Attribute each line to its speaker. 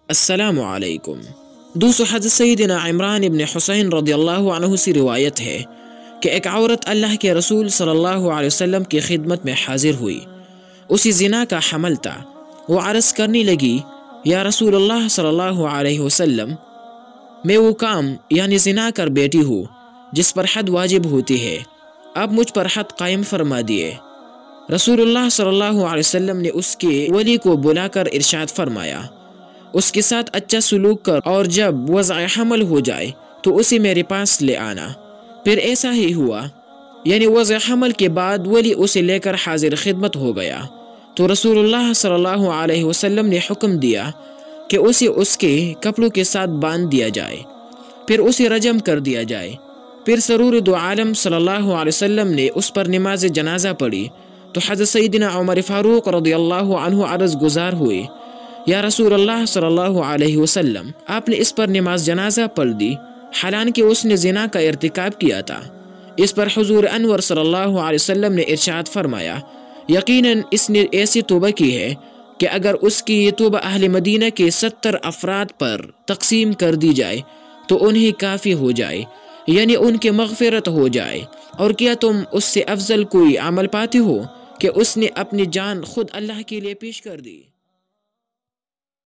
Speaker 1: السلام علیکم دوستو، حضرت سیدنا عمران ابن حسین رضی اللہ عنہ سے روایت ہے کہ ایک عورت اللہ کے رسول صلی اللہ علیہ وسلم کی خدمت میں حاضر ہوئی۔ اسی زنا کا حمل تھا۔ وہ عرض کرنے لگی، یا رسول اللہ صلی اللہ علیہ وسلم، میں وہ کام یعنی زنا کر بیٹی ہوں جس پر حد واجب ہوتی ہے، اب مجھ پر حد قائم فرما دیے۔ رسول اللہ صلی اللہ علیہ وسلم نے اس کے ولی کو بلا کر ارشاد فرمایا، اس کے ساتھ اچھا سلوک کر اور جب وضع حمل ہو جائے تو اسے میرے پاس لے آنا۔ پھر ایسا ہی ہوا، یعنی وضع حمل کے بعد ولی اسے لے کر حاضر خدمت ہو گیا تو رسول اللہ صلی اللہ علیہ وسلم نے حکم دیا کہ اسے اس کے کپڑوں کے ساتھ باندھ دیا جائے، پھر اسے رجم کر دیا جائے۔ پھر سرور دو عالم صلی اللہ علیہ وسلم نے اس پر نماز جنازہ پڑھی تو حضرت سیدنا عمر فاروق رضی اللہ عنہ عرض گزار ہوئے، یا رسول اللہ صلی اللہ علیہ وسلم، آپ نے اس پر نماز جنازہ پڑھ دی حالانکہ اس نے زنا کا ارتکاب کیا تھا۔ اس پر حضور انور صلی اللہ علیہ وسلم نے ارشاد فرمایا، یقیناً اس نے ایسی توبہ کی ہے کہ اگر اس کی یہ توبہ اہل مدینہ کے 70 افراد پر تقسیم کر دی جائے تو انہیں کافی ہو جائے، یعنی ان کی مغفرت ہو جائے۔ اور کیا تم اس سے افضل کوئی عمل پاتے ہو کہ اس نے اپنی جان خود اللہ کے لیے پیش کر دی؟